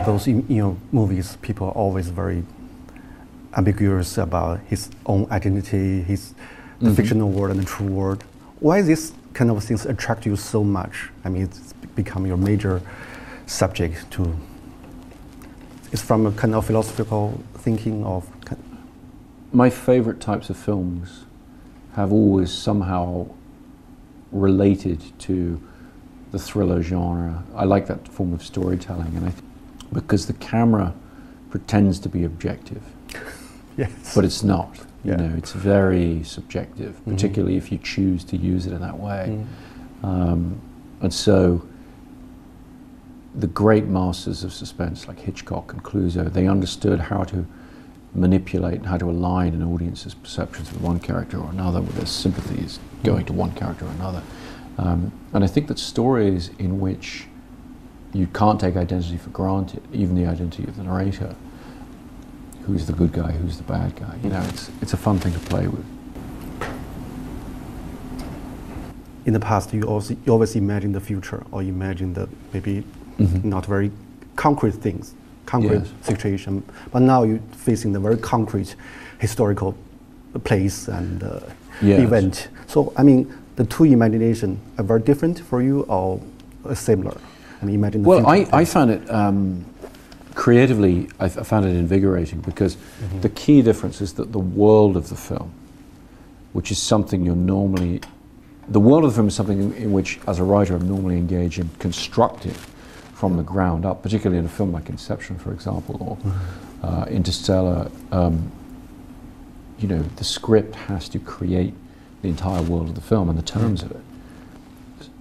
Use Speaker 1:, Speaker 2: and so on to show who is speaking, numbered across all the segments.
Speaker 1: those in your movies, people are always very ambiguous about his own identity, the fictional world and the true world. Why this kind of things attract you so much? I mean, it's become your major subject to. It's from a kind of philosophical thinking of.
Speaker 2: My favorite types of films have always somehow related to the thriller genre. I like that form of storytelling, and because the camera pretends to be objective,
Speaker 1: yes,
Speaker 2: but it's not. You know, it's very subjective, particularly if you choose to use it in that way. And so, the great masters of suspense, like Hitchcock and Clouseau, they understood how to manipulate and how to align an audience's perceptions with one character or another, with their sympathies going to one character or another. And I think that stories in which you can't take identity for granted, even the identity of the narrator, who's the good guy, who's the bad guy, you know, it's a fun thing to play with.
Speaker 1: In the past, you always imagine the future, or imagine the maybe not very concrete things, concrete situation. But now you're facing the very concrete historical place and event. So, I mean, the two imagination are very different for you, or similar? I mean, imagine the future.
Speaker 2: Well, I found it creatively. I found it invigorating because the key difference is that the world of the film, which is something you're normally, the world of the film is something in which, as a writer, I'm normally engaged in constructing from the ground up, particularly in a film like Inception, for example, or Interstellar. You know, the script has to create the entire world of the film and the terms of it.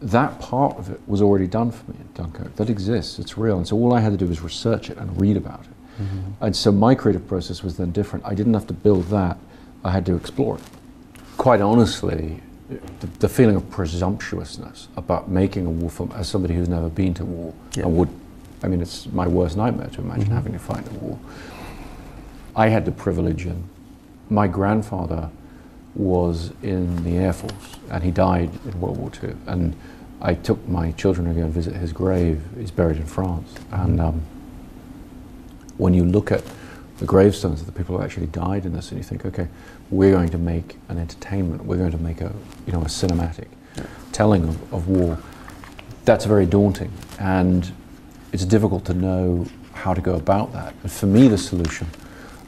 Speaker 2: That part of it was already done for me in Dunkirk. That exists, it's real, and so all I had to do was research it and read about it. And so my creative process was then different. I didn't have to build that, I had to explore it. Quite honestly, the feeling of presumptuousness about making a war film as somebody who's never been to war, I mean, it's my worst nightmare to imagine having to fight a war. I had the privilege, and my grandfather was in the Air Force, and he died in World War II. And I took my children to go and visit his grave. He's buried in France. And when you look at the gravestones of the people who actually died in this, and you think, okay, we're going to make an entertainment, we're going to make a cinematic telling of war, that's very daunting. And it's difficult to know how to go about that. But for me, the solution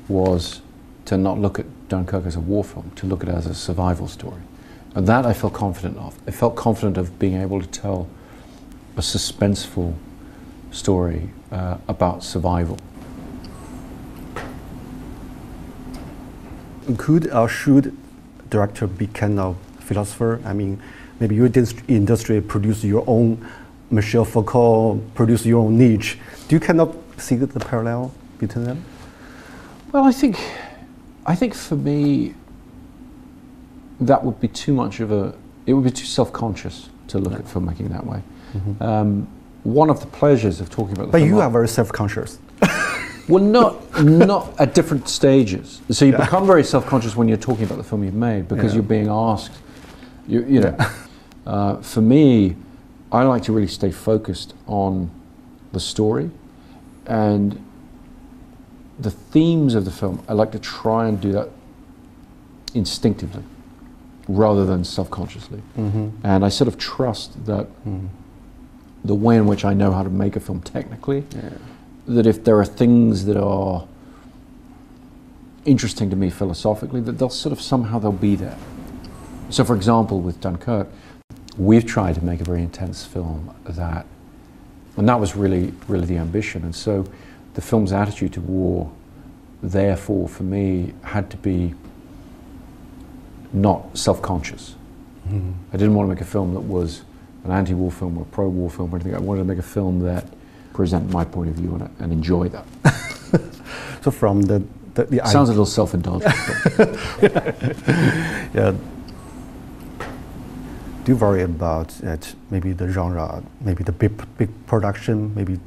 Speaker 2: was to not look at Dunkirk as a war film, to look at it as a survival story. And that I felt confident of. I felt confident of being able to tell a suspenseful story about survival.
Speaker 1: Could or should director be kind of philosopher? I mean, maybe your industry produce your own Michel Foucault, produce your own Nietzsche. Do you kind of see the parallel between them?
Speaker 2: Well, I think for me, that would be too much of it would be too self-conscious to look at filmmaking that way. One of the pleasures of talking about the film...
Speaker 1: But you are very self-conscious.
Speaker 2: Well, not at different stages. So you become very self-conscious when you're talking about the film you've made, because you're being asked, you know. For me, I like to really stay focused on the story and the themes of the film. I like to try and do that instinctively rather than self-consciously. And I sort of trust that the way in which I know how to make a film technically, that if there are things that are interesting to me philosophically, that they'll sort of somehow they'll be there. So for example, with Dunkirk, we've tried to make a very intense film and that was really the ambition. And so the film's attitude to war, therefore, for me, had to be not self-conscious. I didn't want to make a film that was an anti-war film or a pro-war film or anything. I wanted to make a film that presented my point of view and enjoy that.
Speaker 1: So from the
Speaker 2: sounds a little self-indulgent.
Speaker 1: Do you worry about maybe the genre, maybe the big production, maybe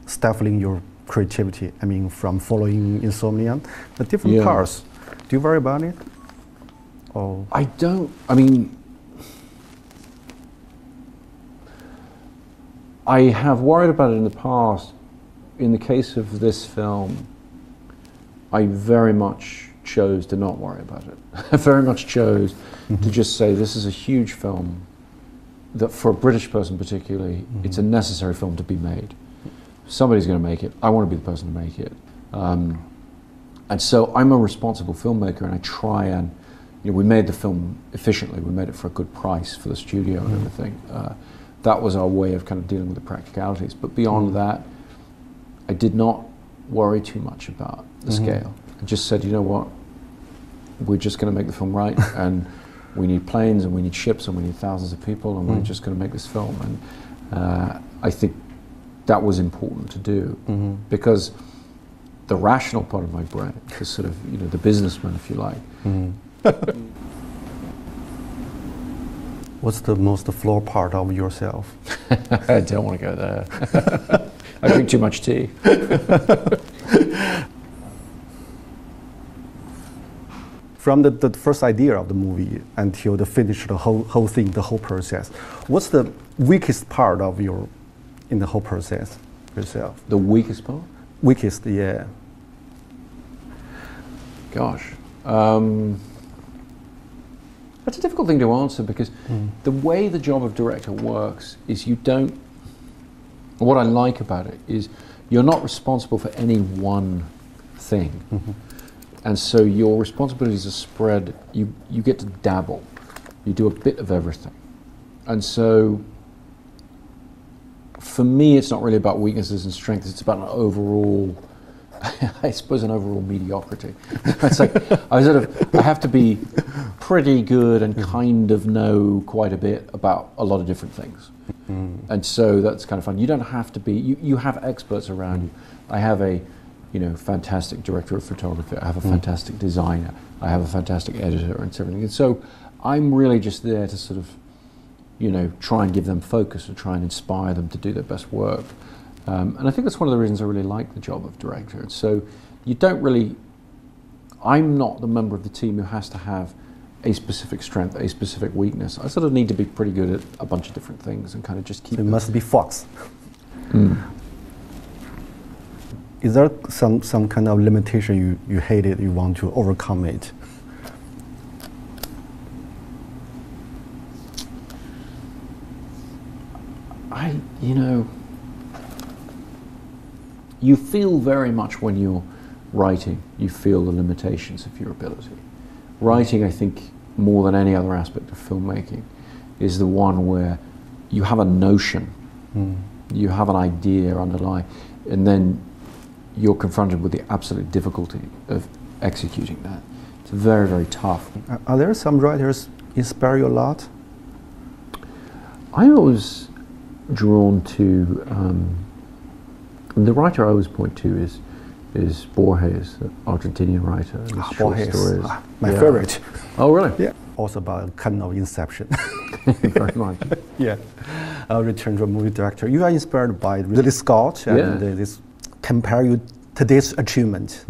Speaker 1: stifling your creativity? I mean, from following Insomnia, the different parts. Do you worry about it? Or
Speaker 2: I don't. I mean, I have worried about it in the past in the case of this film, I very much chose to not worry about it. I very much chose to just say this is a huge film that for a British person particularly, it's a necessary film to be made. Somebody's going to make it. I want to be the person to make it. And so I'm a responsible filmmaker, and I try and, we made the film efficiently. We made it for a good price for the studio and everything. That was our way of kind of dealing with the practicalities. But beyond that, I did not worry too much about the scale. I just said, you know what, we're just going to make the film right, and we need planes, and we need ships, and we need thousands of people, and we're just going to make this film. And I think that was important to do, because the rational part of my brain, the sort of, the businessman, if you like.
Speaker 1: What's the most flawed part of yourself?
Speaker 2: I don't want to go there. I drink too much tea.
Speaker 1: From the first idea of the movie until the finish, the whole thing, the whole process, what's the weakest part of in the whole process yourself?
Speaker 2: The weakest part?
Speaker 1: Weakest, yeah.
Speaker 2: Gosh. That's a difficult thing to answer, because the way the job of director works is what I like about it is you're not responsible for any one thing. And so your responsibilities are spread, you get to dabble. You do a bit of everything. And so for me, it's not really about weaknesses and strengths, it's about an overall, I suppose, an overall mediocrity. It's like I have to be pretty good and kind of know quite a bit about a lot of different things. And so that's kind of fun. You don't have to be, you have experts around you. I have a fantastic director of photography, I have a fantastic designer, I have a fantastic editor and everything. And so I'm really just there to sort of, try and give them focus and try and inspire them to do their best work. And I think that's one of the reasons I really like the job of director. So I'm not the member of the team who has to have a specific strength, a specific weakness. I sort of need to be pretty good at a bunch of different things and kind of just keep
Speaker 1: it. Must be Fox. Is there some kind of limitation you hated, you want to overcome it?
Speaker 2: You feel very much when you're writing, you feel the limitations of your ability. Writing, I think, more than any other aspect of filmmaking, is the one where you have a notion, you have an idea underlying, and then you're confronted with the absolute difficulty of executing that. It's very, very tough.
Speaker 1: Are there some writers inspire you a lot?
Speaker 2: I was drawn to, the writer I always point to is Borges, the Argentinian writer.
Speaker 1: Borges,
Speaker 2: stories.
Speaker 1: My favorite.
Speaker 2: Oh, really?
Speaker 1: Yeah. Also about kind of inception.
Speaker 2: Very much.
Speaker 1: Yeah. Return to a movie director. You are inspired by Ridley Scott, and this compare you today's achievement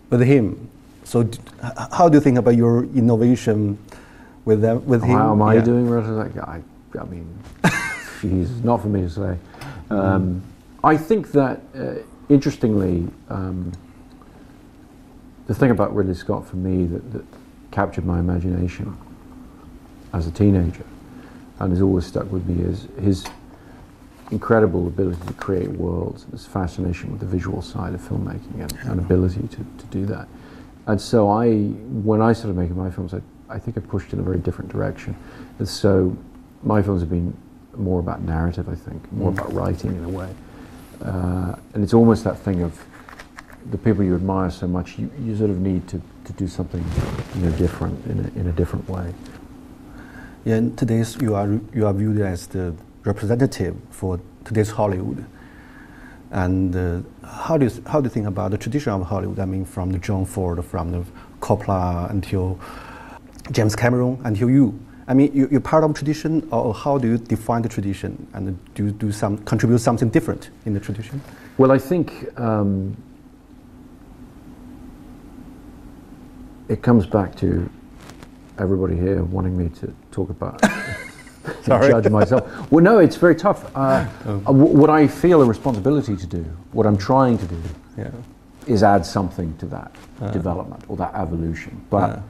Speaker 1: with him. So how do you think about your innovation with him?
Speaker 2: How am I doing relative to that? I mean, geez, not for me to say. I think that, interestingly, the thing about Ridley Scott for me that captured my imagination as a teenager and has always stuck with me is his incredible ability to create worlds, his fascination with the visual side of filmmaking and ability to do that. And so when I started making my films, I think I pushed in a very different direction. And so my films have been more about narrative, I think, more about writing in a way. And it's almost that thing of the people you admire so much, you sort of need to do something different in a different way.
Speaker 1: Yeah, and today's you are viewed as the representative for today's Hollywood. And how do you think about the tradition of Hollywood? I mean, from the John Ford, from the Coppola until James Cameron, until you. I mean, you're part of tradition, or how do you define the tradition? And do you contribute something different in the tradition?
Speaker 2: Well, I think it comes back to everybody here wanting me to talk about judge myself. Well, no, it's very tough. What I feel a responsibility to do, what I'm trying to do, is add something to that development or that evolution. But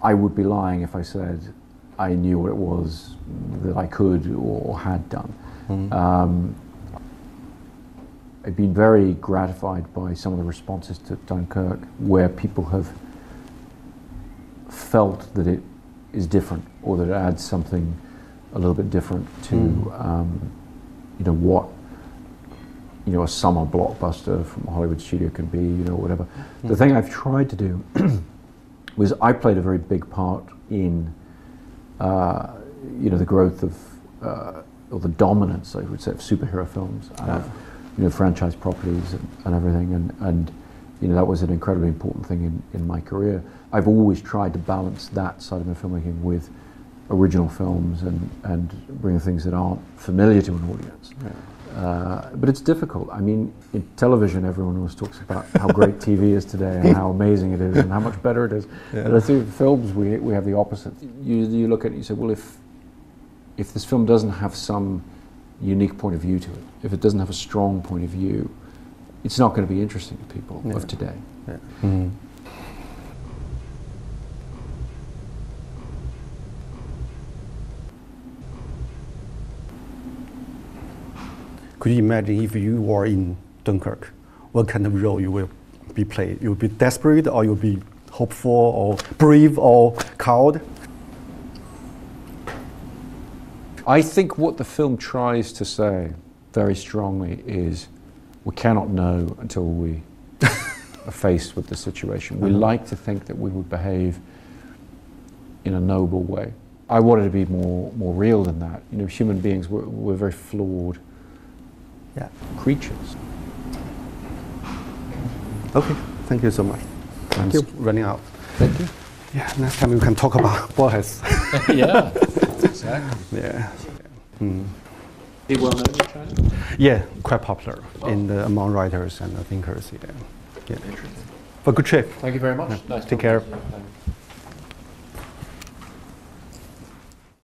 Speaker 2: I would be lying if I said I knew what it was that I could or had done. I've been very gratified by some of the responses to Dunkirk, where people have felt that it is different, or that it adds something a little bit different to you know, what, you know, a summer blockbuster from a Hollywood studio can be, you know, whatever. The thing I've tried to do was I played a very big part in you know, the growth of or the dominance, I would say, of superhero films and of, you know, franchise properties and everything, and you know, that was an incredibly important thing in my career. I've always tried to balance that side of my filmmaking with original films and bring things that aren't familiar to an audience. But it's difficult. I mean, in television, everyone always talks about how great TV is today and how amazing it is and how much better it is. But I think films, we have the opposite. You look at it and you say, well, if this film doesn't have some unique point of view to it, if it doesn't have a strong point of view, it's not going to be interesting to people of today.
Speaker 1: Could you imagine if you were in Dunkirk, what kind of role you will be played? You will be desperate, or you will be hopeful, or brave, or cowed?
Speaker 2: I think what the film tries to say very strongly is we cannot know until we are faced with the situation. We like to think that we would behave in a noble way. I wanted to be more real than that. You know, human beings, we're very flawed creatures.
Speaker 1: Okay, thank you so much.
Speaker 2: Thank
Speaker 1: you.
Speaker 2: you.
Speaker 1: Running out.
Speaker 2: Thank you.
Speaker 1: Yeah, next time we can talk about boys.
Speaker 2: Yeah, exactly.
Speaker 1: Yeah.
Speaker 2: Is he well known in China?
Speaker 1: Yeah, quite popular among writers and thinkers. Yeah. But good trip.
Speaker 2: Thank you very much. Nice
Speaker 1: Take care.
Speaker 2: Thank you.